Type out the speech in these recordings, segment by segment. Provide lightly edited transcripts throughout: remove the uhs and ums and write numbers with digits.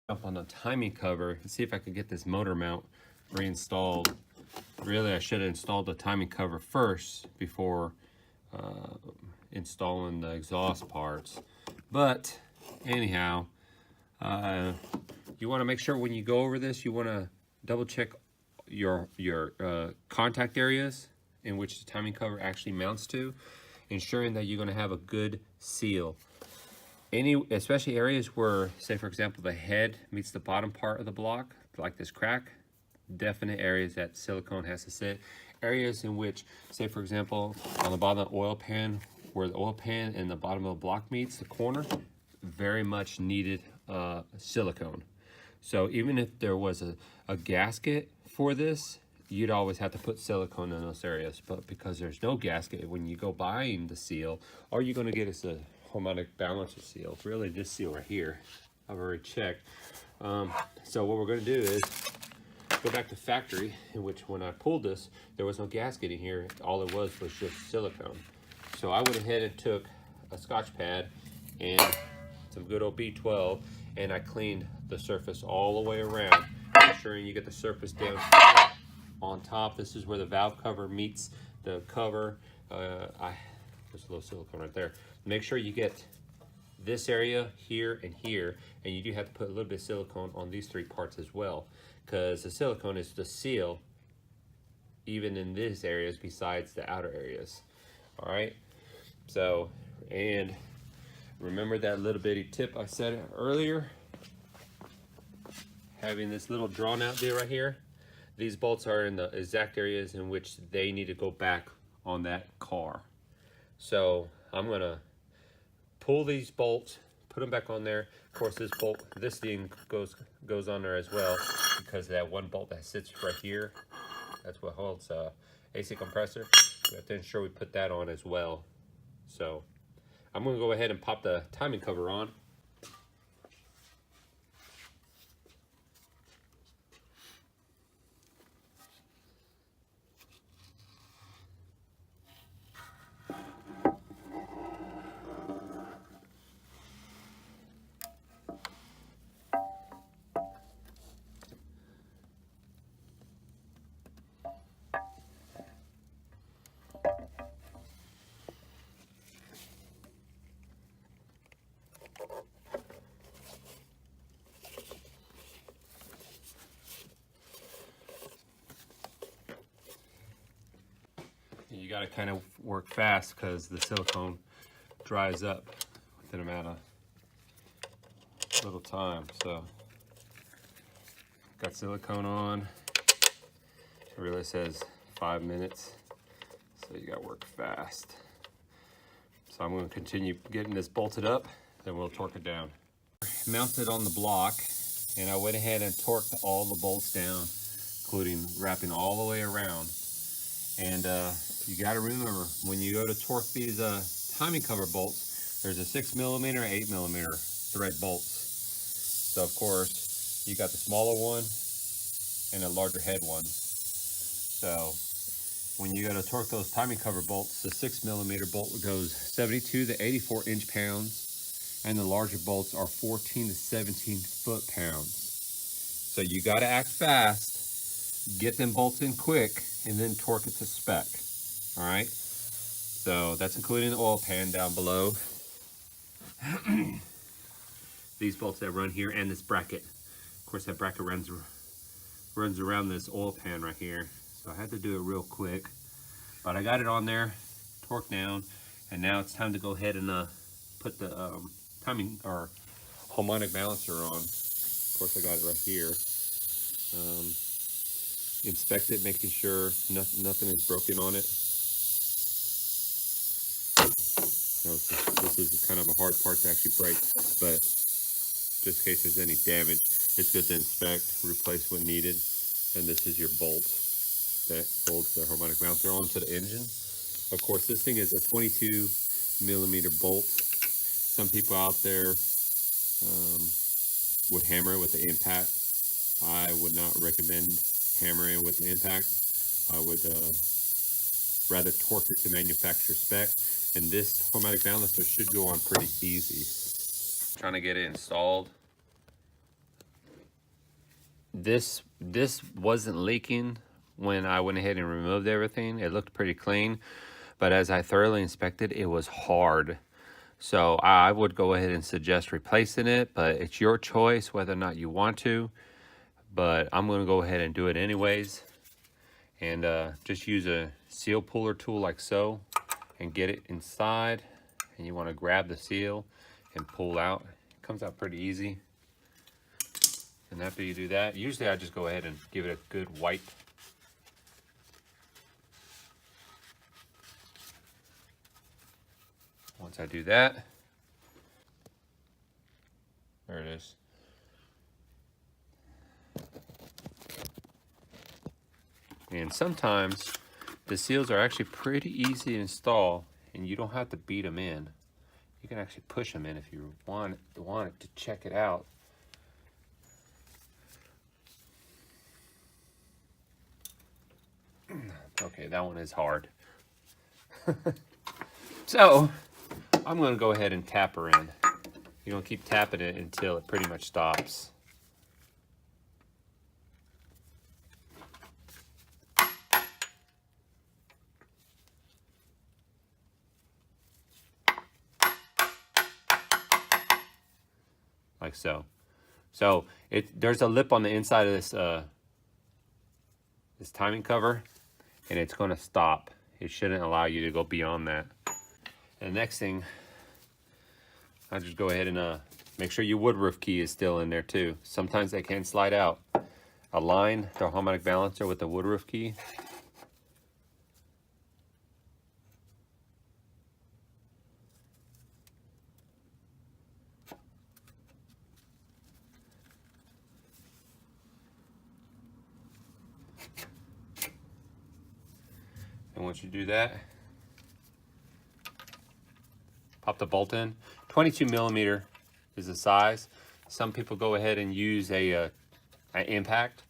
Up on the timing cover and see if I could get this motor mount reinstalled. Really, I should have installed the timing cover first before installing the exhaust parts. But anyhow, you want to make sure when you go over this, you want to double check your contact areas in which the timing cover actually mounts to, ensuring that you're going to have a good seal. Especially areas where, say for example, the head meets the bottom part of the block, like this crack, definite areas that silicone has to sit. Areas in which, say for example, on the bottom of the oil pan, where the oil pan and the bottom of the block meets, the corner, very much needed silicone. So even if there was a gasket for this, you'd always have to put silicone in those areas. But because there's no gasket, when you go buying the seal, all you're going to get is a harmonic balancer seal. Really, this seal right here, I've already checked. So what we're going to do is go back to factory, in which when I pulled this, there was no gasket in here. All it was just silicone. So I went ahead and took a Scotch pad and some good old B12, and I cleaned the surface all the way around, ensuring you get the surface down on top. This is where the valve cover meets the cover. There's a little silicone right there. Make sure you get this area here, and you do have to put a little bit of silicone on these three parts as well, because the silicone is the seal even in these areas besides the outer areas. All right, so, and remember that little bitty tip I said earlier, having this little drawn out deal right here. These bolts are in the exact areas in which they need to go back on that car. So I'm gonna pull these bolts, put them back on there. Of course, this thing goes on there as well, because of that one bolt that sits right here. That's what holds AC compressor. We have to ensure we put that on as well. So I'm gonna go ahead and pop the timing cover on. You got to kind of work fast because the silicone dries up within a matter of little time. So got silicone on. It really says 5 minutes, so you got to work fast. So I'm going to continue getting this bolted up, then we'll torque it down. Mounted on the block, and I went ahead and torqued all the bolts down, including wrapping all the way around. And you got to remember, when you go to torque these timing cover bolts, there's a 6mm, 8mm thread bolts. So of course, you got the smaller one and a larger head one. So when you go to torque those timing cover bolts, the 6mm bolt goes 72 to 84 inch-pounds, and the larger bolts are 14 to 17 foot-pounds. So you got to act fast, get them bolts in quick, and then torque it to spec. All right, so that's including the oil pan down below. These bolts that run here, and this bracket. Of course, that bracket runs around this oil pan right here. So I had to do it real quick, but I got it on there, torqued down, and now it's time to go ahead and put the timing or harmonic balancer on. Of course, I got it right here. Inspect it, making sure nothing is broken on it. This is kind of a hard part to actually break, but just in case there's any damage, it's good to inspect, replace when needed. And this is your bolt that holds the harmonic balancer onto the engine. Of course, this thing is a 22mm bolt. Some people out there would hammer it with the impact. I would not recommend hammering with the impact. I would rather torque it to manufacturer spec, and this harmonic balancer should go on pretty easy. Trying to get it installed. this wasn't leaking when I went ahead and removed everything. It looked pretty clean, but as I thoroughly inspected, it was hard. So I would go ahead and suggest replacing it, but it's your choice whether or not you want to. But I'm going to go ahead and do it anyways. And just use a seal puller tool like so and get it inside. And you want to grab the seal and pull out. It comes out pretty easy. And after you do that, usually I just go ahead and give it a good wipe. Once I do that, there it is. And sometimes the seals are actually pretty easy to install, and you don't have to beat them in. You can actually push them in if you want it to check it out. Okay, that one is hard. So I'm going to go ahead and tap her in. You're going to keep tapping it until it pretty much stops. Like so. So there's a lip on the inside of this this timing cover, and it's going to stop. It shouldn't allow you to go beyond that. And the next thing, I'll just go ahead and make sure your wood roof key is still in there too. Sometimes they can slide out. Align the harmonic balancer with the wood roof key. And once you do that, pop the bolt in. 22 millimeter is the size. Some people go ahead and use an impact.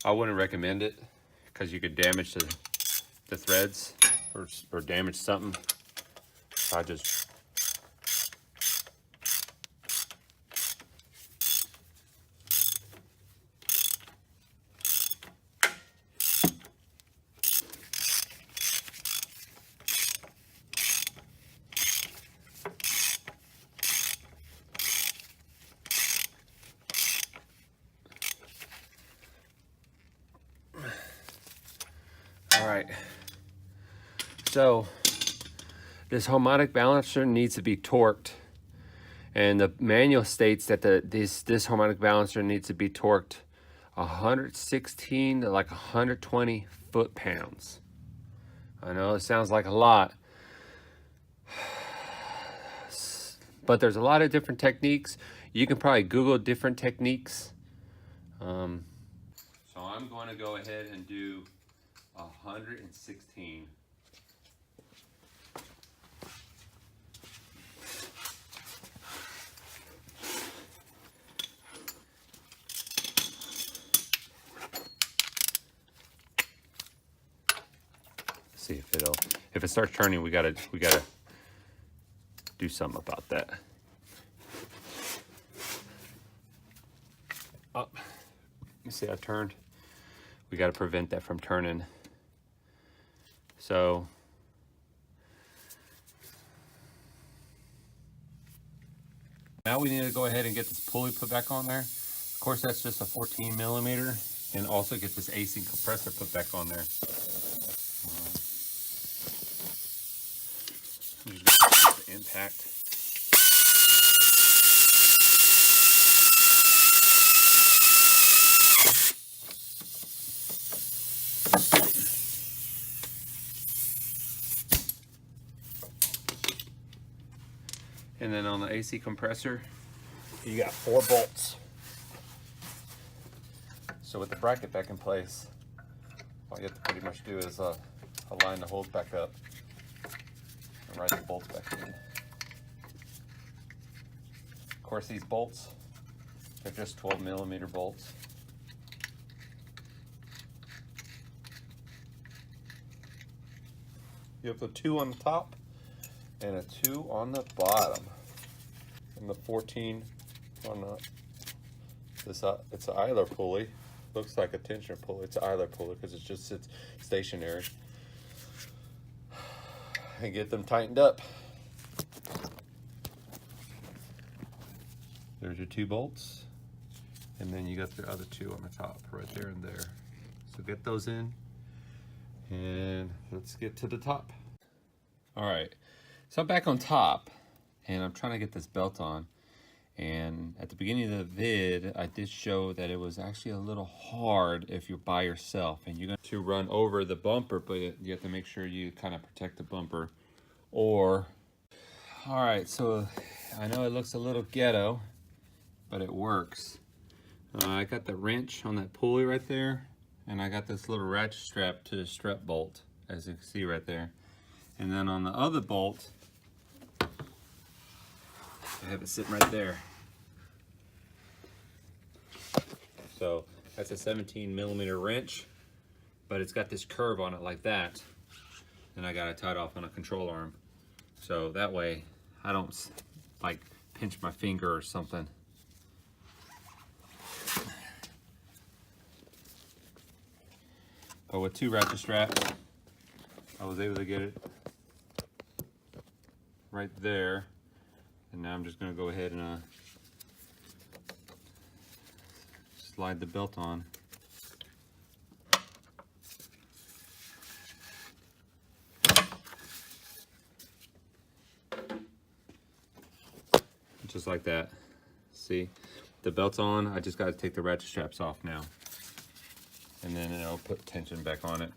I wouldn't recommend it because you could damage the threads or damage something. I just Alright, so this harmonic balancer needs to be torqued, and the manual states that this harmonic balancer needs to be torqued 116 to like 120 foot-pounds. I know it sounds like a lot, but there's a lot of different techniques. You can probably Google different techniques. So I'm going to go ahead and do 116. See if it starts turning, we gotta do something about that. Oh, you see I turned. We gotta prevent that from turning. So now we need to go ahead and get this pulley put back on there. Of course, that's just a 14 millimeter, and also get this AC compressor put back on there. The impact. And then on the AC compressor, you got 4 bolts. So with the bracket back in place, all you have to pretty much do is align the holes back up and ride the bolts back in. Of course, these bolts, they're just 12 millimeter bolts. You have the 2 on the top and a 2 on the bottom, and the 14 on It's an idler pulley. Looks like a tensioner pulley. It's an idler pulley because it just sits stationary. And get them tightened up. There's your 2 bolts. And then you got the other 2 on the top, right there and there. So get those in. And let's get to the top. All right, so I'm back on top and I'm trying to get this belt on. And at the beginning of the vid, I did show that it was actually a little hard if you're by yourself and you're going to run over the bumper, but you have to make sure you kind of protect the bumper. All right, so I know it looks a little ghetto, but it works. I got the wrench on that pulley right there, and I got this little ratchet strap to the strap bolt, as you can see right there. And then on the other bolt, I have it sitting right there. So that's a 17mm wrench, but it's got this curve on it like that. And I got it tied off on a control arm. So that way I don't like pinch my finger or something. But with 2 ratchet straps, I was able to get it right there. And now I'm just going to go ahead and slide the belt on. Just like that. See, the belt's on. I just got to take the ratchet straps off now. And then I'll put tension back on it.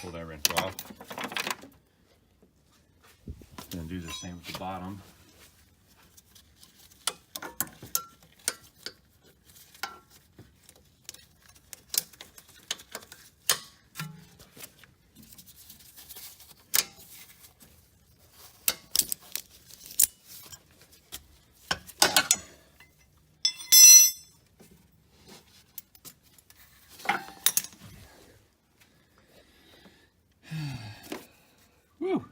Pull that wrench off. And do the same with the bottom. Whew.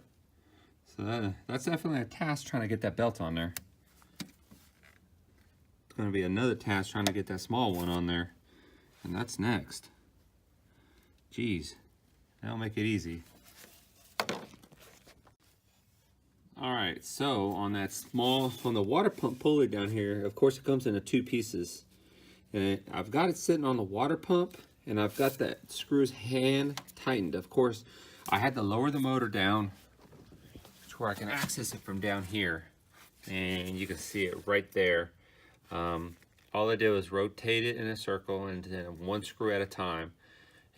So that's definitely a task trying to get that belt on there. It's going to be another task trying to get that small one on there. And that's next. Jeez, that'll make it easy. Alright, so on that small, on the water pump pulley down here, of course it comes into 2 pieces. And I've got it sitting on the water pump, and I've got that screws hand tightened. Of course, I had to lower the motor down to where I can access it from down here. And you can see it right there. All I did was rotate it in a circle and then 1 screw at a time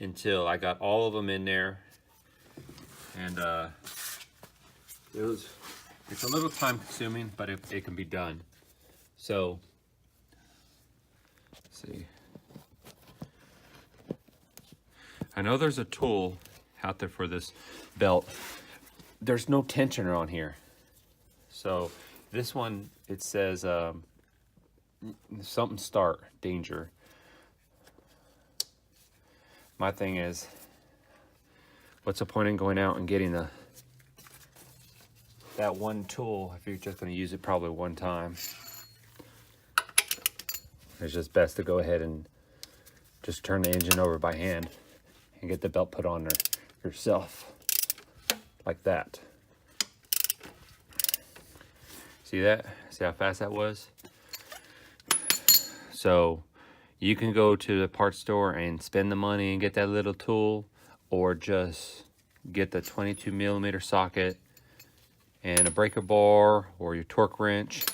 until I got all of them in there. And it's a little time consuming, but it can be done. So, let's see. I know there's a tool out there for this belt. There's no tensioner on here. So this one, it says something start, danger. My thing is, what's the point in going out and getting that one tool if you're just going to use it probably one time? It's just best to go ahead and just turn the engine over by hand and get the belt put on there yourself, like that. See that? See how fast that was? So you can go to the parts store and spend the money and get that little tool, or just get the 22mm socket and a breaker bar or your torque wrench.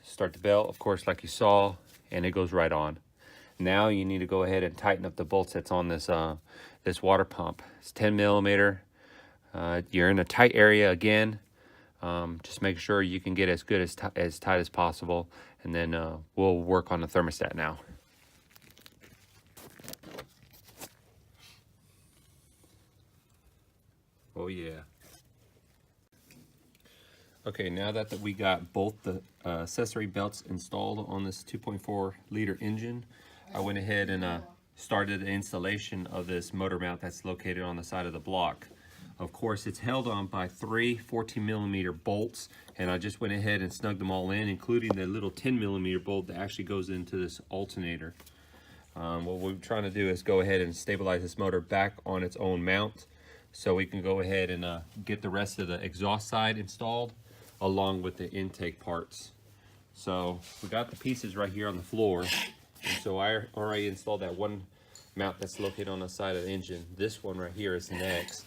Start the belt, of course, like you saw, and it goes right on. Now you need to go ahead and tighten up the bolts that's on this this water pump. It's 10mm. You're in a tight area again. Just make sure you can get as good as tight as possible, and then we'll work on the thermostat now. Oh yeah. Okay, now that we got both the accessory belts installed on this 2.4 liter engine, I went ahead and started the installation of this motor mount that's located on the side of the block. Of course, it's held on by 3 14mm bolts, and I just went ahead and snugged them all in, including the little 10mm bolt that actually goes into this alternator. What we're trying to do is go ahead and stabilize this motor back on its own mount, so we can go ahead and get the rest of the exhaust side installed along with the intake parts. So we got the pieces right here on the floor, and so I already installed that one mount that's located on the side of the engine. This one right here is next.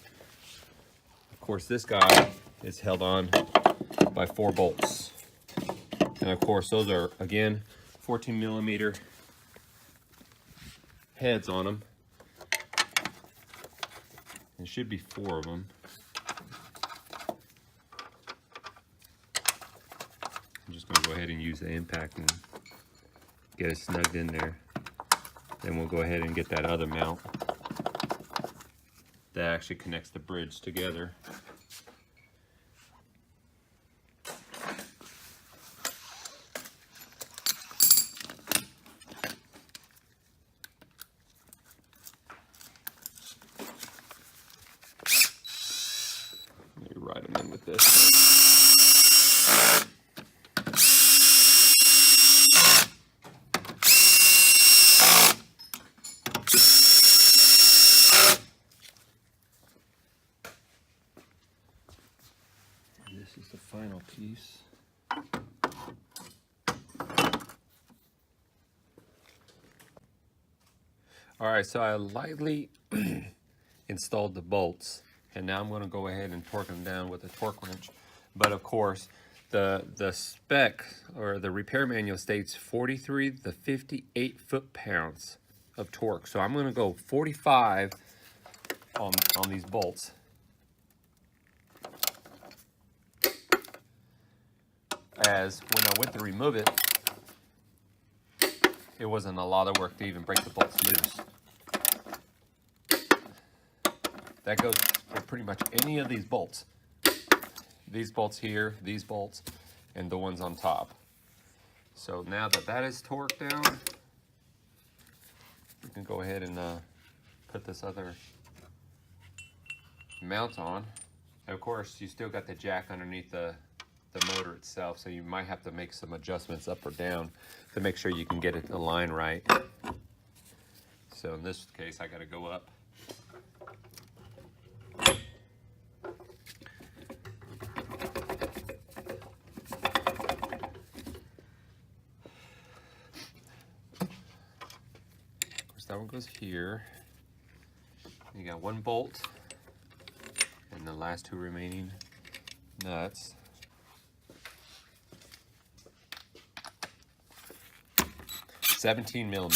Of course, this guy is held on by 4 bolts, and of course those are again 14mm heads on them. There should be 4 of them. I'm just going to go ahead and use the impact and get it snugged in there. Then we'll go ahead and get that other mount that actually connects the bridge together. Let me ride them in with this. This is the final piece. All right, so I lightly installed the bolts, and now I'm going to go ahead and torque them down with a torque wrench. But of course, the spec or the repair manual states 43 to 58 foot-pounds of torque. So I'm going to go 45 on these bolts. As when I went to remove it, it wasn't a lot of work to even break the bolts loose. That goes for pretty much any of these bolts. These bolts here, these bolts, and the ones on top. So now that that is torqued down, we can go ahead and put this other mount on. And of course, you still got the jack underneath the motor itself, so you might have to make some adjustments up or down to make sure you can get it aligned right. So in this case, I got to go up. Of course, that one goes here. You got 1 bolt and the last 2 remaining nuts. 17mm.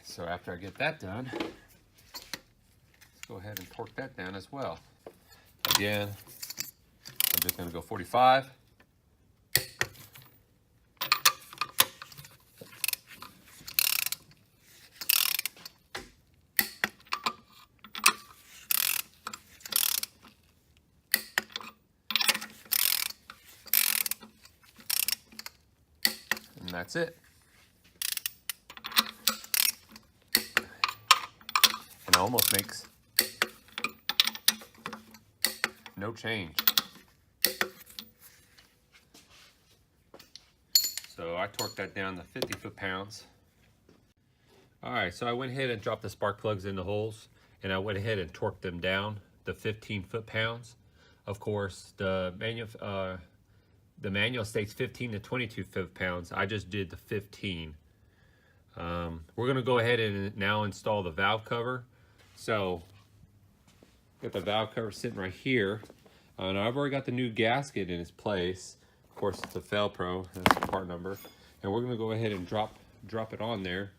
So after I get that done, let's go ahead and torque that down as well. Again, I'm just going to go 45. And that's it. And it almost makes no change. So I torqued that down to 50 foot-pounds. All right, so I went ahead and dropped the spark plugs in the holes, and I went ahead and torqued them down to 15 foot-pounds. Of course, the manual states 15 to 22 foot-pounds. I just did the 15. We're gonna go ahead and now install the valve cover. So, got the valve cover sitting right here. And I've already got the new gasket in its place. Of course, it's a Felpro, that's the part number. And we're gonna go ahead and drop it on there.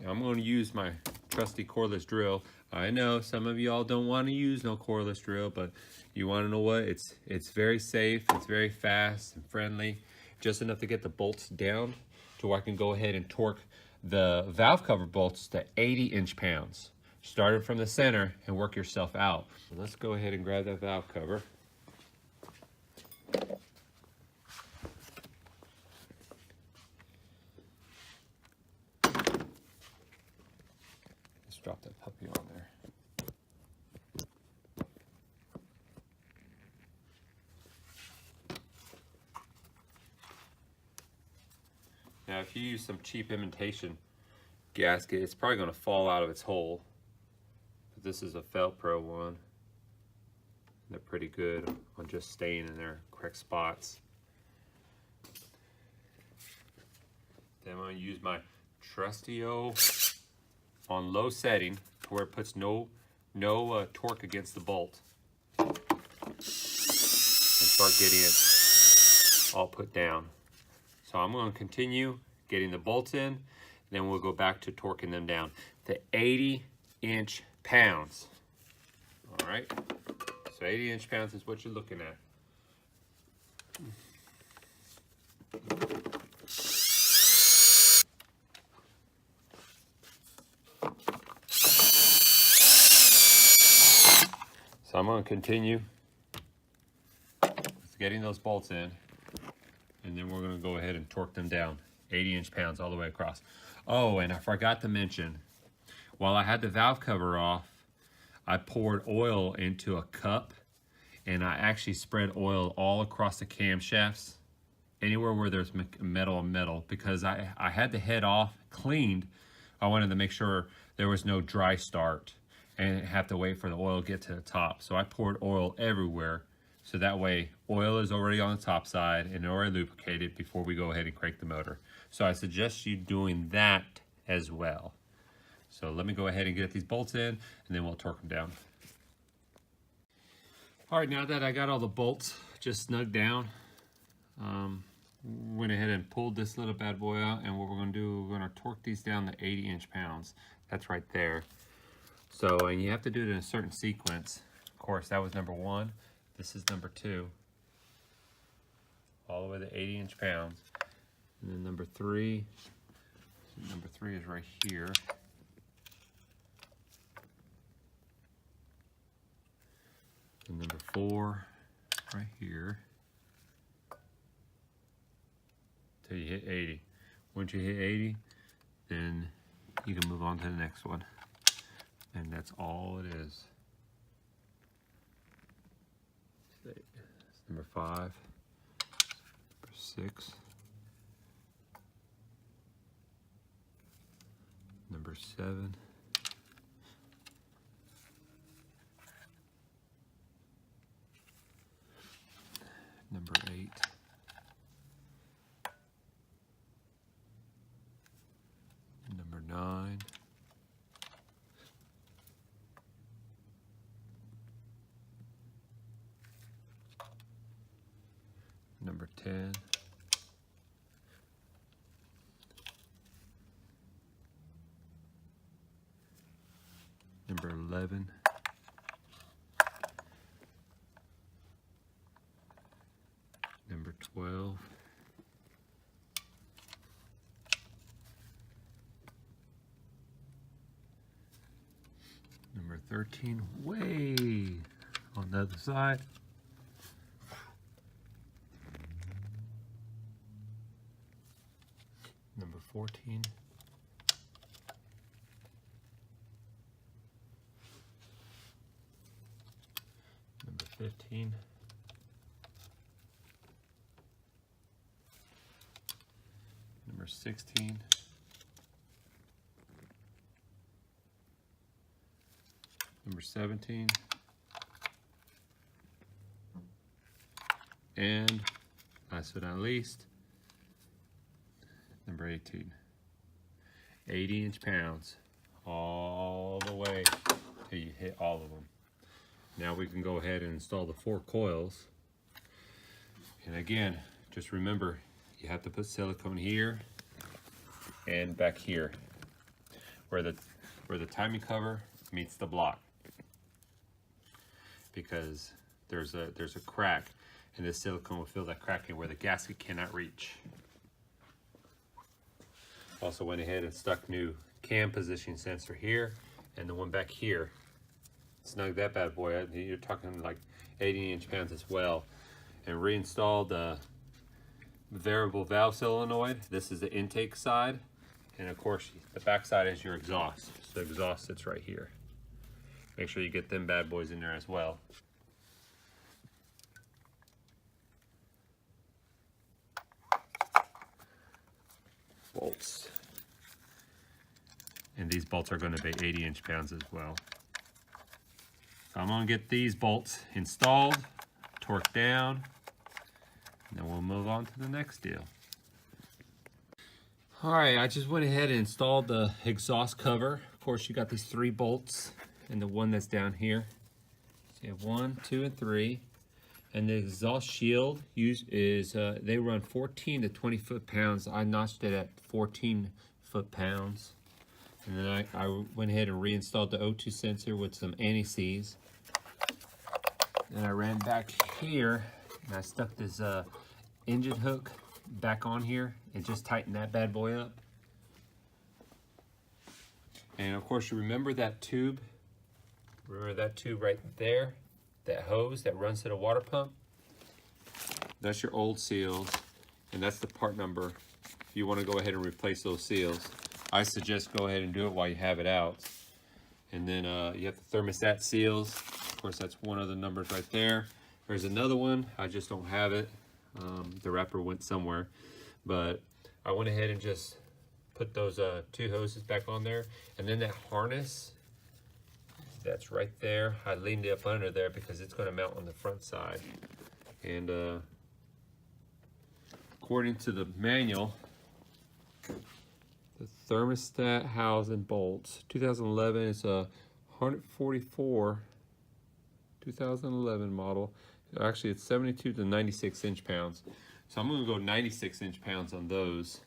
Now, I'm gonna use my trusty cordless drill. I know some of y'all don't wanna use no cordless drill, but you wanna know what? It's very safe, it's very fast and friendly. Just enough to get the bolts down to where I can go ahead and torque the valve cover bolts to 80 inch-pounds. Start it from the center and work yourself out. So let's go ahead and grab that valve cover. Let's drop that puppy on there. Now, if you use some cheap imitation gasket, it's probably going to fall out of its hole. But this is a Felpro one. They're pretty good on just staying in their correct spots. Then I'm going to use my trusty old on low setting to where it puts no torque against the bolt. And start getting it all put down. So I'm going to continue getting the bolts in, then we'll go back to torquing them down to 80 inch-pounds. All right, so 80 inch-pounds is what you're looking at. So I'm going to continue getting those bolts in, and then we're going to go ahead and torque them down 80 inch-pounds all the way across. Oh, and I forgot to mention, while I had the valve cover off, I poured oil into a cup, and I actually spread oil all across the camshafts, anywhere where there's metal on metal, because I had the head off cleaned. I wanted to make sure there was no dry start and have to wait for the oil to get to the top. So I poured oil everywhere, so that way oil is already on the top side and already lubricated before we go ahead and crank the motor. So I suggest you doing that as well. So let me go ahead and get these bolts in, and then we'll torque them down. All right, now that I got all the bolts just snugged down, went ahead and pulled this little bad boy out, and what we're gonna do, we're gonna torque these down to 80 inch-pounds. That's right there. So, and you have to do it in a certain sequence. Of course, that was number 1. This is number 2. All the way to 80 inch-pounds. And then number 3, so number 3 is right here. And number 4, right here. Till you hit 80. Once you hit 80, then you can move on to the next one. And that's all it is. It's number 5, number 6, number 7, number 8, number 9, number 10, number 11, number 12, number 13, way on the other side. Number 14. Number 15. Number 16. Number 17. And last but not least, number 18. 80 inch-pounds all the way till you hit all of them. Now we can go ahead and install the 4 coils. And again, just remember, you have to put silicone here and back here where the timing cover meets the block, because there's a crack, and this silicone will fill that crack in where the gasket cannot reach. Also went ahead and stuck new cam position sensor here, and the one back here. Snug that bad boy. You're talking like 80 inch-pounds as well. And reinstalled the variable valve solenoid. This is the intake side, and of course the back side is your exhaust. So the exhaust sits right here. Make sure you get them bad boys in there as well. Bolts. And these bolts are going to be 80 inch-pounds as well. So I'm going to get these bolts installed, torqued down, and then we'll move on to the next deal. All right, I just went ahead and installed the exhaust cover. Of course, you got these 3 bolts and the one that's down here. So you have 1, 2, and 3. And the exhaust shield is, they run 14 to 20 foot-pounds. I notched it at 14 foot-pounds. And then I went ahead and reinstalled the O2 sensor with some anti-seize. Then I ran back here and I stuck this engine hook back on here and just tightened that bad boy up. And of course, you remember that tube? Remember that tube right there? That hose that runs to the water pump? That's your old seals, and that's the part number. If you want to go ahead and replace those seals, I suggest go ahead and do it while you have it out. And then you have the thermostat seals. Of course, that's one of the numbers right there. There's another one, I just don't have it. The wrapper went somewhere, but I went ahead and just put those 2 hoses back on there. And then that harness, that's right there. I leaned it up under there because it's going to mount on the front side. And according to the manual, the thermostat housing bolts, 2011, it's a 144 2011 model. Actually, it's 72 to 96 inch-pounds. So I'm going to go 96 inch-pounds on those.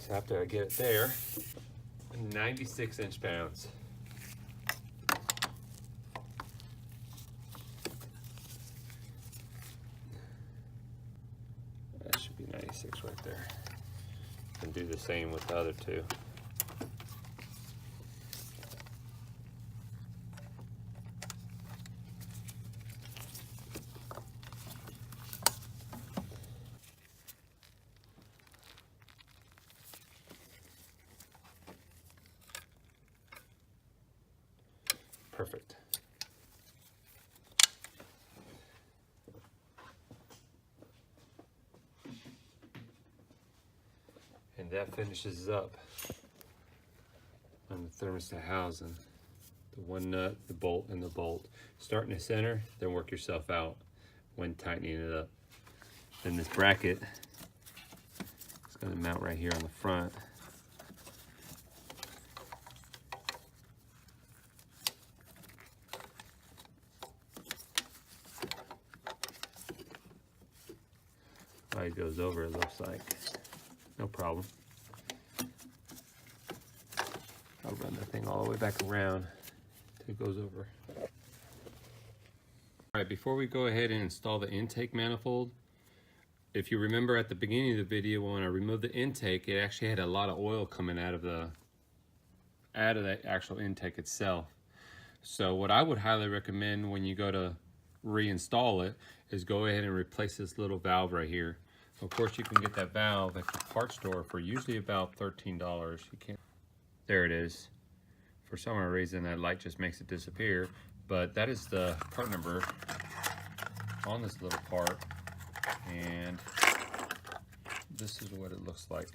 So after I get it there, 96 inch-pounds. That should be 96 right there. And do the same with the other 2. Perfect. And that finishes up on the thermostat housing. The one nut, the bolt, and the bolt. Start in the center, then work yourself out when tightening it up. Then this bracket is going to mount right here on the front. It goes over, it looks like. No problem. I'll run that thing all the way back around till it goes over. All right, before we go ahead and install the intake manifold, if you remember at the beginning of the video when I removed the intake, it actually had a lot of oil coming out of that actual intake itself. So what I would highly recommend when you go to reinstall it is go ahead and replace this little valve right here. Of course, you can get that valve at the parts store for usually about $13. You can't. There it is. For some reason, that light just makes it disappear. But that is the part number on this little part. And this is what it looks like.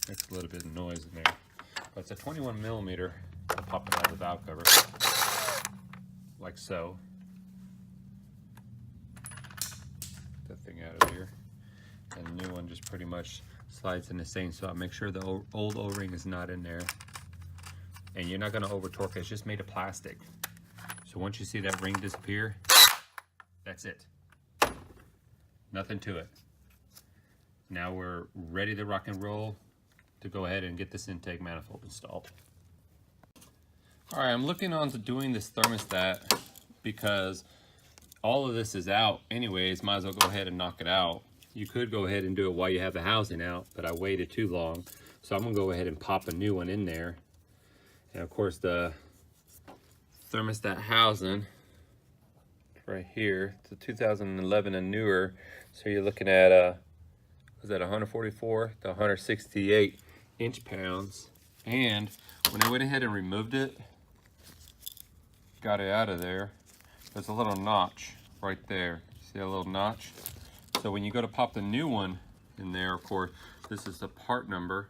Makes a little bit of noise in there. But it's a 21 millimeter. I'll pop it out of the valve cover, like so. Get that thing out of here. And the new one just pretty much slides in the same spot. Make sure the old O-ring is not in there. And you're not gonna over torque it, it's just made of plastic. So once you see that ring disappear, that's it. Nothing to it. Now we're ready to rock and roll to go ahead and get this intake manifold installed. All right, I'm looking on to doing this thermostat because all of this is out anyways, might as well go ahead and knock it out. You could go ahead and do it while you have the housing out, but I waited too long. So I'm gonna go ahead and pop a new one in there. And of course the thermostat housing right here, it's a 2011 and newer. So you're looking at was that 144 to 168 inch-pounds. And when I went ahead and removed it, got it out of there, there's a little notch right there. See that little notch? So when you go to pop the new one in there, of course, this is the part number.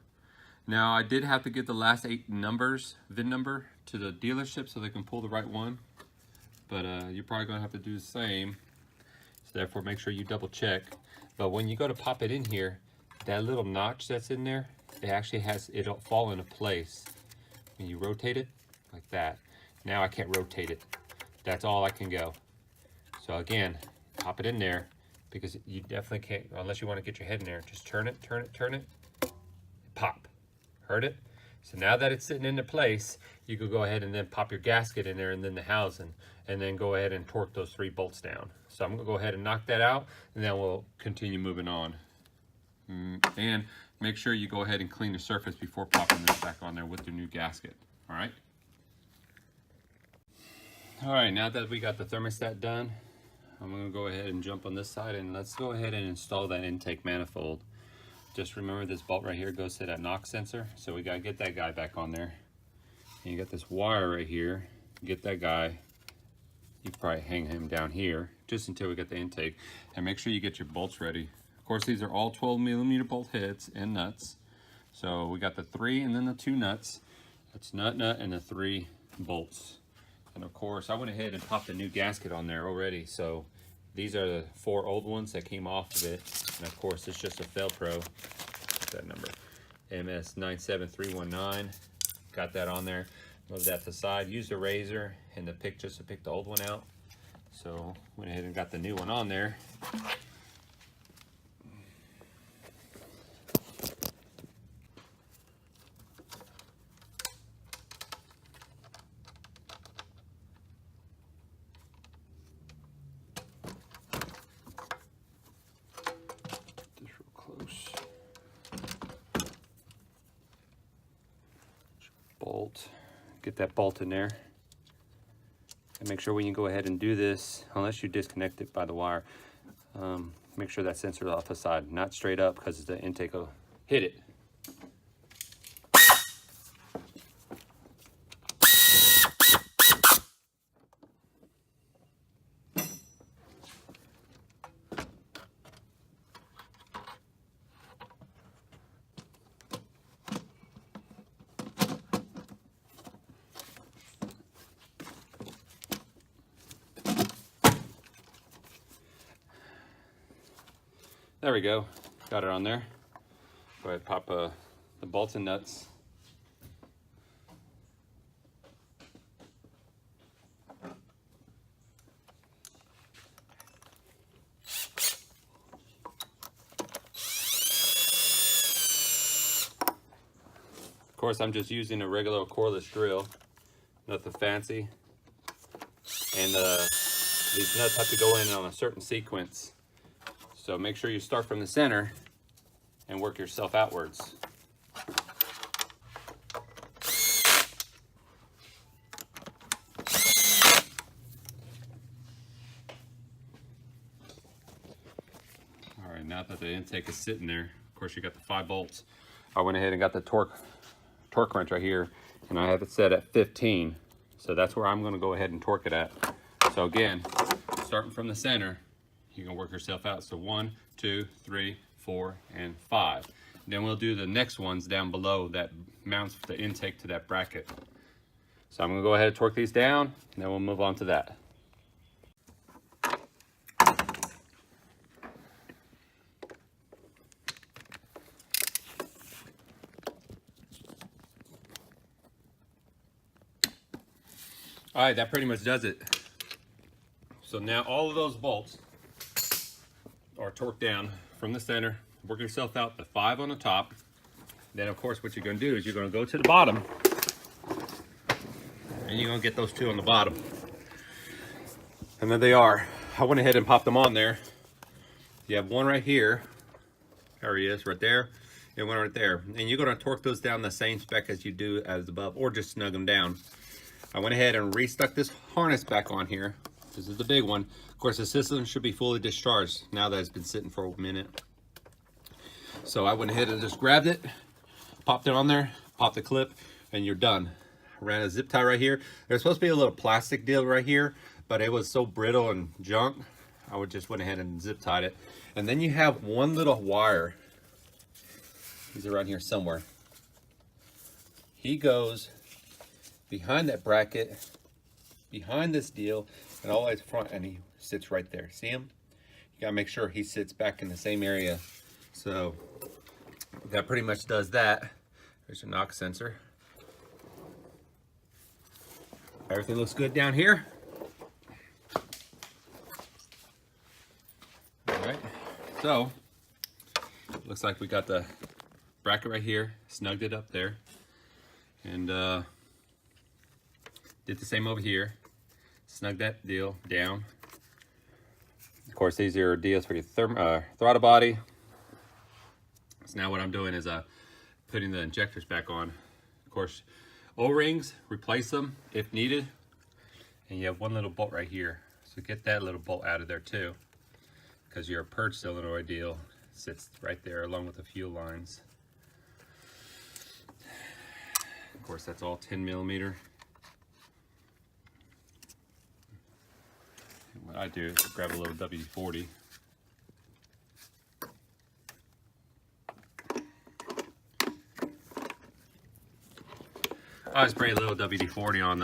Now I did have to get the last 8 numbers, VIN number, to the dealership so they can pull the right one. But you're probably gonna have to do the same. So therefore make sure you double check. But when you go to pop it in here, that little notch that's in there, it actually has, it'll fall into place. When you rotate it, like that. Now I can't rotate it. That's all I can go. So again, pop it in there, because you definitely can't, unless you want to get your head in there, just turn it, turn it, turn it, pop. Heard it? So now that it's sitting into place, you could go ahead and then pop your gasket in there and then the housing, and then go ahead and torque those 3 bolts down. So I'm gonna go ahead and knock that out, and then we'll continue moving on. And make sure you go ahead and clean the surface before popping this back on there with the new gasket, all right? All right, now that we got the thermostat done, I'm gonna go ahead and jump on this side, and let's go ahead and install that intake manifold. Just remember this bolt right here goes to that knock sensor, so we gotta get that guy back on there. And you got this wire right here, get that guy, you probably hang him down here, just until we get the intake. And make sure you get your bolts ready. Of course, these are all 12 millimeter bolt heads and nuts. So we got the 3 and then the 2 nuts. That's nut, and the 3 bolts. And of course, I went ahead and popped a new gasket on there already. So these are the 4 old ones that came off of it. And of course, it's just a Felpro. What's that number? MS97319. Got that on there. Move that to the side. Used a razor and the pick just to pick the old one out. So went ahead and got the new one on there. Bolt, get that bolt in there, and make sure when you go ahead and do this, unless you disconnect it by the wire, make sure that sensor is off the side, not straight up, because the intake will hit it. There we go, got it on there. Go ahead and pop the bolts and nuts. Of course, I'm just using a regular cordless drill, nothing fancy. And these nuts have to go in on a certain sequence. So make sure you start from the center and work yourself outwards. All right, now that the intake is sitting there, of course you got the 5 bolts. I went ahead and got the torque wrench right here, and I have it set at 15. So that's where I'm gonna go ahead and torque it at. So again, starting from the center, you can work yourself out. So 1, 2, 3, 4, and 5. Then we'll do the next ones down below that mounts the intake to that bracket. So I'm gonna go ahead and torque these down, and then we'll move on to that. All right, that pretty much does it. So now all of those bolts are torqued down from the center. Work yourself out the 5 on the top. Then of course what you're gonna do is you're gonna go to the bottom and you're gonna get those 2 on the bottom. And there they are. I went ahead and popped them on there. You have one right here. There he is, right there. And one right there. And you're gonna torque those down the same spec as you do as above, or just snug them down. I went ahead and restuck this harness back on here. This is the big one. Of course, the system should be fully discharged now that it's been sitting for a minute. So I went ahead and just grabbed it, popped it on there, popped the clip, and you're done. I ran a zip tie right here. There's supposed to be a little plastic deal right here, but it was so brittle and junk, I would just went ahead and zip tied it. And then you have one little wire. He's around here somewhere. He goes behind that bracket, behind this deal, and all the way to the front, and he sits right there. See him? You gotta make sure he sits back in the same area. So that pretty much does that. There's your knock sensor. Everything looks good down here. All right, so looks like we got the bracket right here, snugged it up there, and did the same over here. Snug that deal down. Of course, these are deals for your throttle body. So now what I'm doing is putting the injectors back on. Of course, O-rings, replace them if needed. And you have one little bolt right here. So get that little bolt out of there too, because your purge solenoid deal sits right there along with the fuel lines. Of course, that's all 10 millimeter. What I do is grab a little WD-40. I spray a little WD-40 on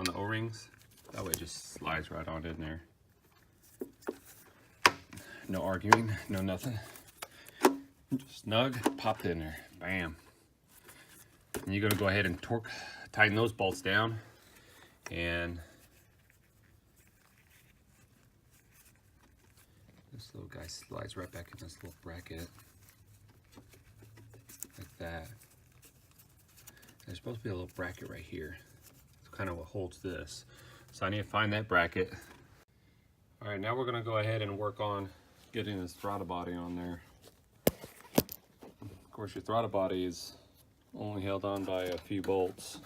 the O-rings. That way it just slides right on in there. No arguing, no nothing. Just snug, pop it in there, bam. And you're gonna go ahead and tighten those bolts down, and this little guy slides right back in this little bracket like that. There's supposed to be a little bracket right here. It's kind of what holds this. So I need to find that bracket. All right, now we're gonna go ahead and work on getting this throttle body on there. Of course, your throttle body is only held on by a few bolts.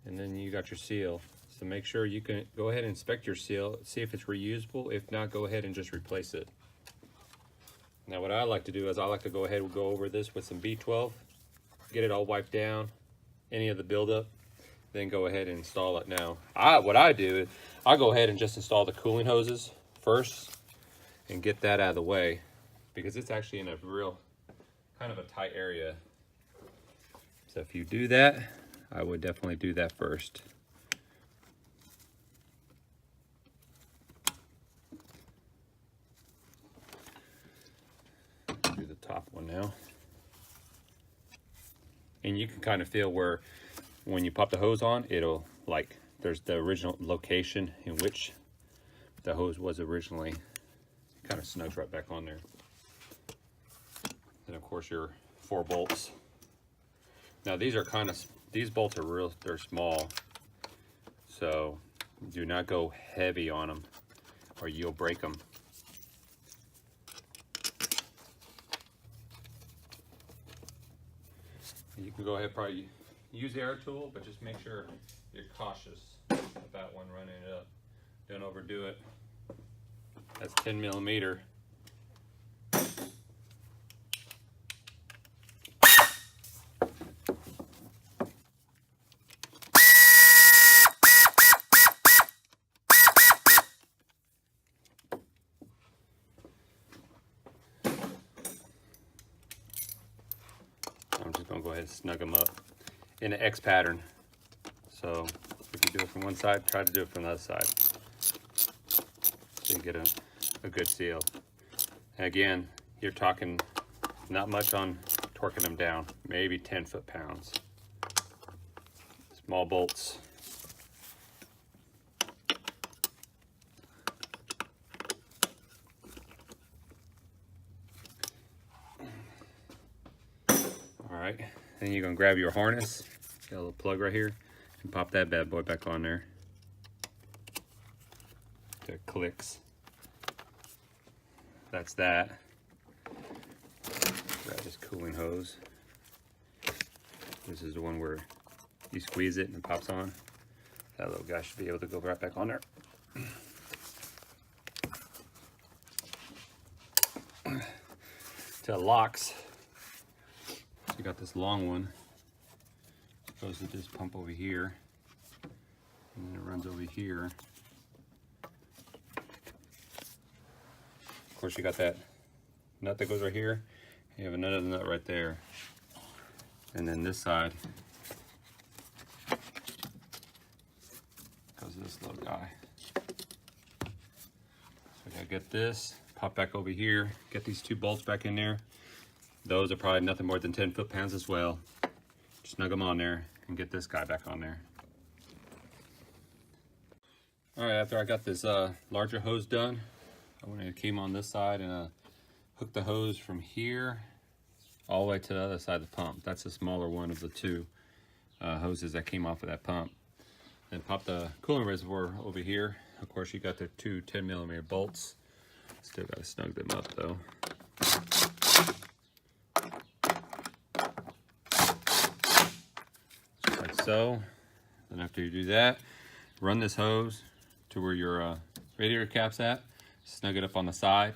And then you got your seal. So make sure you can go ahead and inspect your seal, see if it's reusable. If not, go ahead and just replace it. Now what I like to do is I like to go ahead and go over this with some B12, get it all wiped down, any of the buildup, then go ahead and install it. Now, what I do is I go ahead and just install the cooling hoses first and get that out of the way, because it's actually in a real kind of a tight area. So if you do that, I would definitely do that first. Do the top one now. And you can kind of feel where when you pop the hose on, it'll like, there's the original location in which the hose was originally. Kind of snugs right back on there. And of course your 4 bolts. Now these are these bolts are they're small, so do not go heavy on them or you'll break them. You can go ahead, probably use the air tool, but just make sure you're cautious about when running it up. Don't overdo it. That's 10 millimeter. go ahead and snug them up in an X pattern. So if you do it from one side, try to do it from the other side, so you get a good seal. And again, you're talking not much on torquing them down, maybe 10 foot-pounds. Small bolts. All right, then you're gonna grab your harness, got a little plug right here, and pop that bad boy back on there. It clicks. That's that. Grab this cooling hose. This is the one where you squeeze it and it pops on. That little guy should be able to go right back on there. Till it locks. So you got this long one. It goes to this pump over here. And then it runs over here. Of course, you got that nut that goes right here. You have another nut right there. And then this side goes to this little guy. So I gotta get this, pop back over here, get these two bolts back in there. Those are probably nothing more than 10 foot-pounds as well. Snug them on there and get this guy back on there. All right, after I got this larger hose done, I went and came on this side and hooked the hose from here all the way to the other side of the pump. That's the smaller one of the two hoses that came off of that pump. Then pop the coolant reservoir over here. Of course, you got the two 10mm bolts. Still gotta snug them up though. Just like so. Then after you do that, run this hose to where your radiator cap's at. Snug it up on the side.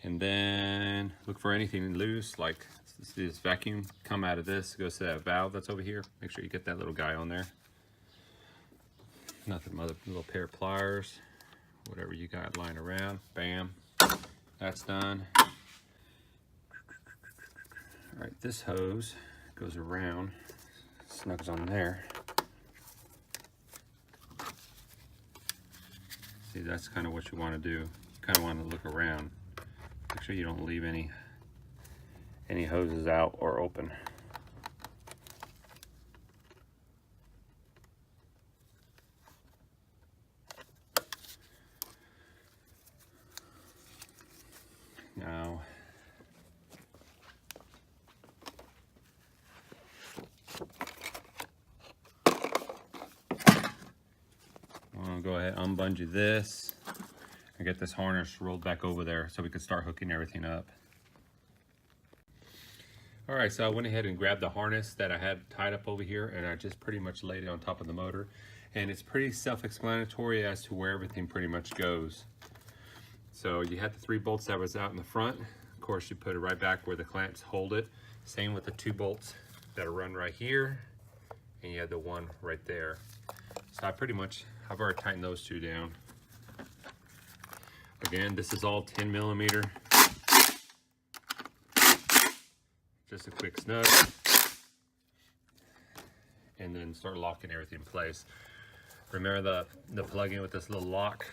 And then look for anything loose, like this vacuum come out of this, goes to that valve that's over here. Make sure you get that little guy on there. Nothing but a little pair of pliers, whatever you got lying around. Bam, that's done. All right, this hose goes around, snugs on there. See, that's kind of what you want to do. You kind of want to look around. Make sure you don't leave any hoses out or open. Now, I'm gonna go ahead and unbungee this and get this harness rolled back over there so we can start hooking everything up. All right, so I went ahead and grabbed the harness that I had tied up over here, and I just pretty much laid it on top of the motor. And it's pretty self-explanatory as to where everything pretty much goes. So you had the 3 bolts that was out in the front. Of course, you put it right back where the clamps hold it. Same with the 2 bolts that run right here, and you had the one right there. So I've already tightened those 2 down. Again, this is all 10mm. Just a quick snug. And then start locking everything in place. Remember the plug-in with this little lock?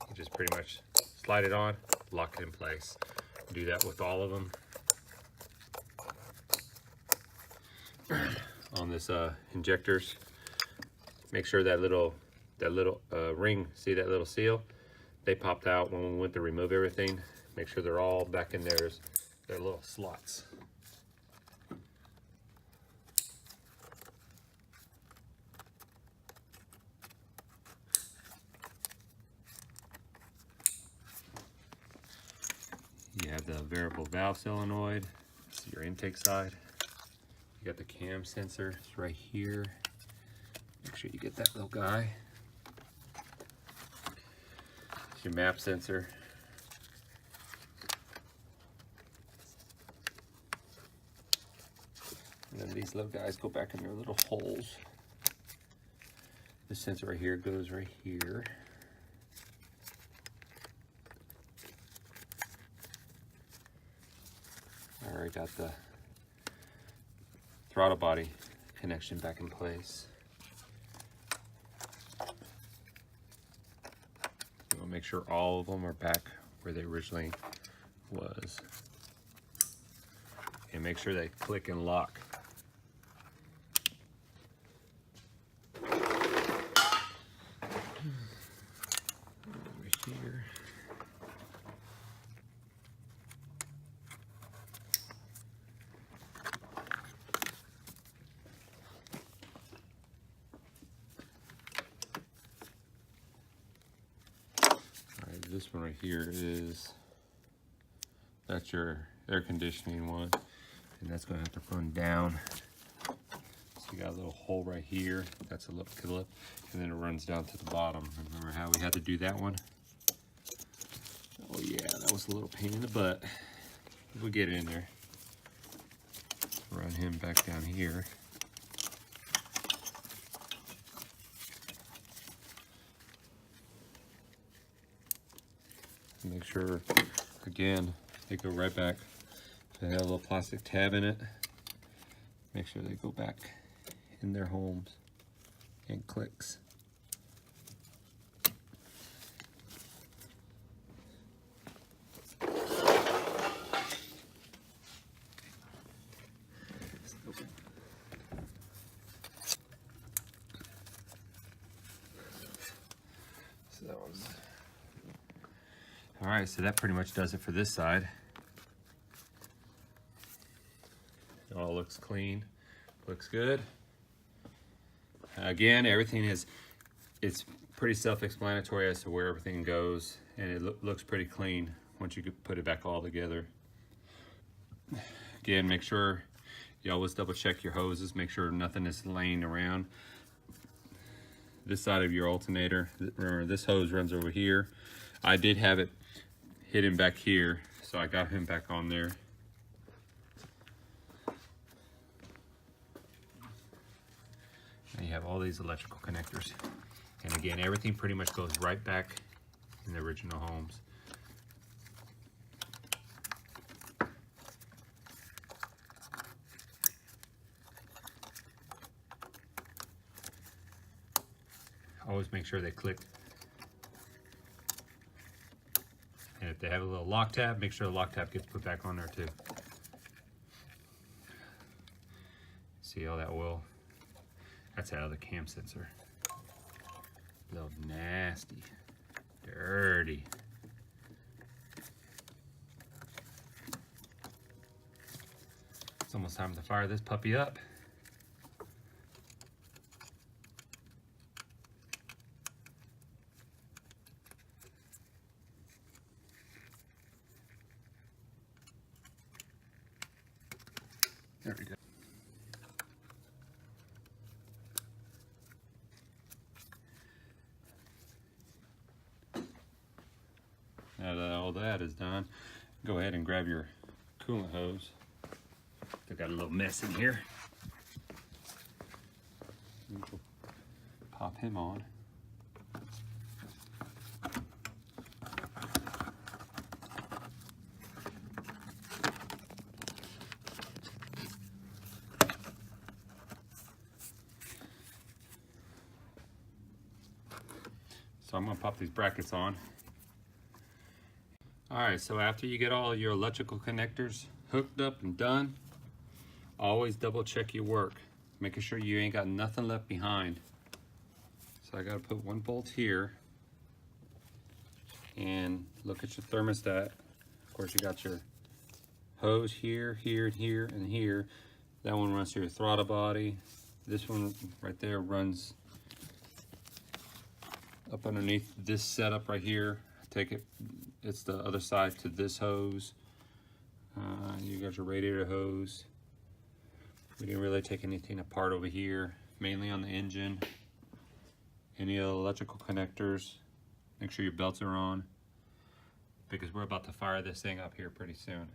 You just pretty much slide it on, lock it in place. Do that with all of them. On this injectors, make sure that little ring, see that little seal? They popped out when we went to remove everything. Make sure they're all back in there. They're little slots. You have the variable valve solenoid. This is your intake side. You got the cam sensor, it's right here. Make sure you get that little guy. It's your map sensor. And then these little guys go back in their little holes. This sensor right here goes right here. I already got the throttle body connection back in place. So we'll make sure all of them are back where they originally was. And make sure they click and lock. Here. Alright, this one right here that's your air conditioning one, and that's going to have to run down. So you got a little hole right here, that's a lip clip, and then it runs down to the bottom. Remember how we had to do that one? Oh yeah, that was a little pain in the butt. We'll get it in there. Run him back down here. Make sure, again, they go right back. They have a little plastic tab in it. Make sure they go back in their homes and clicks. All right, so that pretty much does it for this side. It all looks clean, looks good. Again, everything it's pretty self-explanatory as to where everything goes, and it looks pretty clean once you could put it back all together. Again, make sure you always double check your hoses, make sure nothing is laying around. This side of your alternator, remember this hose runs over here. I did have it hidden back here, so I got him back on there. And you have all these electrical connectors. And again, everything pretty much goes right back in the original homes. Always make sure they click. And if they have a little lock tab, make sure the lock tab gets put back on there too. See all that oil? That's out of the cam sensor. A little nasty, dirty. It's almost time to fire this puppy up. There we go. Now that all that is done, go ahead and grab your coolant hose. They've got a little mess in here. Pop him on. So I'm going to pop these brackets on. Alright, so after you get all your electrical connectors hooked up and done, always double check your work, making sure you ain't got nothing left behind. So I got to put one bolt here and look at your thermostat. Of course, you got your hose here, here, here, and here. That one runs to your throttle body. This one right there runs up underneath this setup right here. Take it, it's the other side to this hose. You got your radiator hose. We didn't really take anything apart over here, mainly on the engine. Any of the electrical connectors, make sure your belts are on, because we're about to fire this thing up here pretty soon.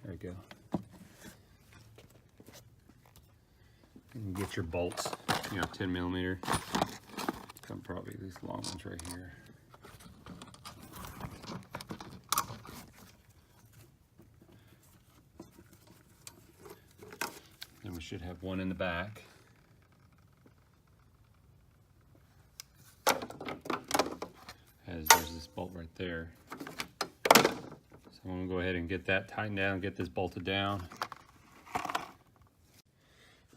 There we go. get your bolts, you know, 10 millimeter. Probably these long ones right here. And we should have one in the back. As there's this bolt right there. So I'm gonna go ahead and get that tightened down, get this bolted down.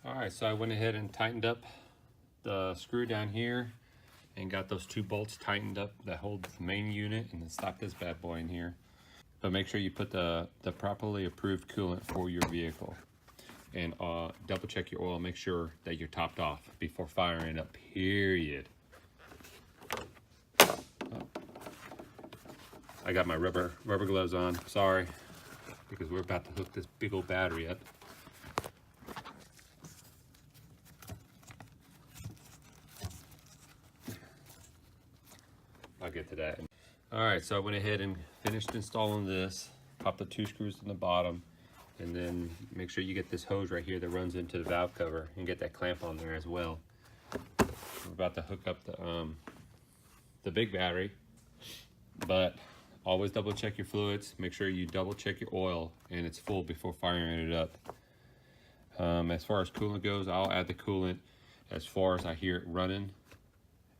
All right, so I went ahead and tightened up the screw down here and got those two bolts tightened up that hold the main unit, and then stock this bad boy in here. But make sure you put the properly approved coolant for your vehicle, and double check your oil. Make sure that you're topped off before firing it up, period. I got my rubber gloves on, sorry, because we're about to hook this big old battery up. I'll get to that. All right, so I went ahead and finished installing this. Pop the two screws in the bottom, and then make sure you get this hose right here that runs into the valve cover, and get that clamp on there as well. We're about to hook up the big battery, but always double check your fluids. Make sure you double check your oil and it's full before firing it up. As far as coolant goes, I'll add the coolant as far as I hear it running,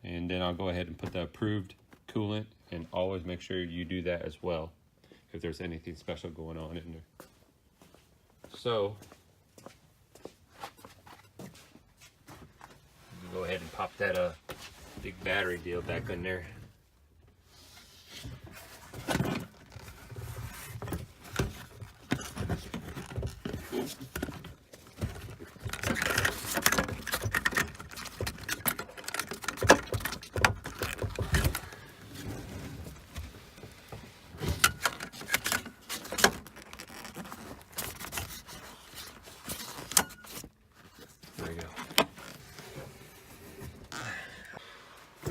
and then I'll go ahead and put the approved coolant, and always make sure you do that as well if there's anything special going on in there. So you go ahead and pop that big battery deal back in there.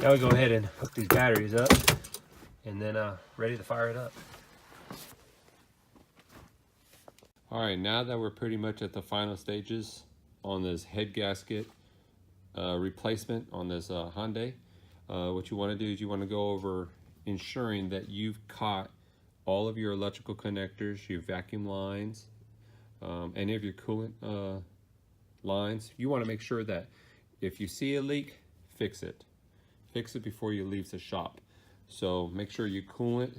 Now we go ahead and hook these batteries up, and then ready to fire it up. All right, now that we're pretty much at the final stages on this head gasket replacement on this Hyundai, what you want to do is you want to go over ensuring that you've caught all of your electrical connectors, your vacuum lines, any of your coolant lines. You want to make sure that if you see a leak, fix it. Fix it before you leave the shop. So make sure your coolant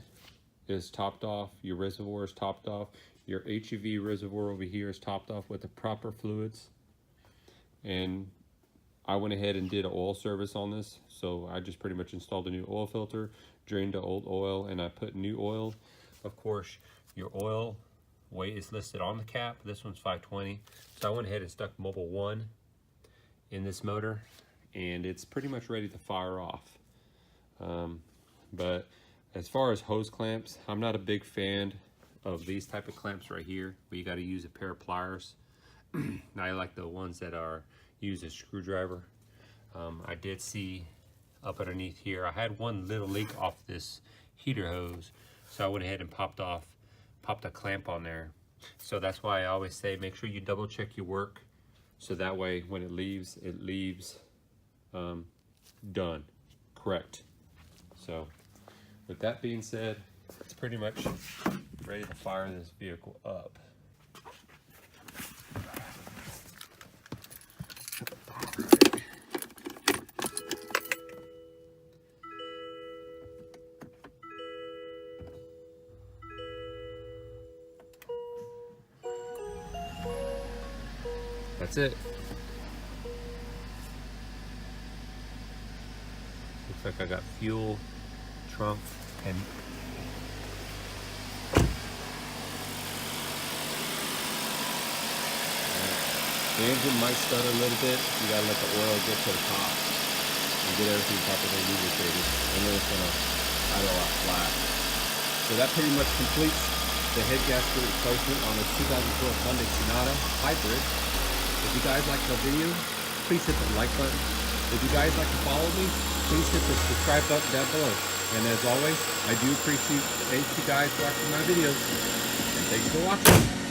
is topped off, your reservoir is topped off, your HEV reservoir over here is topped off with the proper fluids. And I went ahead and did an oil service on this. So I just pretty much installed a new oil filter, drained the old oil, and I put new oil. Of course, your oil weight is listed on the cap. This one's 520. So I went ahead and stuck Mobile 1 in this motor, and it's pretty much ready to fire off. But as far as hose clamps, I'm not a big fan of these type of clamps right here, where you got to use a pair of pliers. I like the ones that are used as screwdriver. I did see up underneath here, I had one little leak off this heater hose, so I went ahead and popped a clamp on there. So that's why I always say make sure you double check your work, so that way when it leaves done, correct. So with that being said, it's pretty much ready to fire this vehicle up. That's it. Looks like I got fuel, trunk, and the engine might stutter a little bit. You gotta let the oil get to the top and get everything properly lubricated, and then it's gonna idle out flat. So that pretty much completes the head gasket replacement on the 2012 Hyundai Sonata Hybrid. If you guys like the video, please hit the like button. If you guys like to follow me, please hit the subscribe button down below. And as always, I do appreciate you guys watching my videos. And thanks for watching.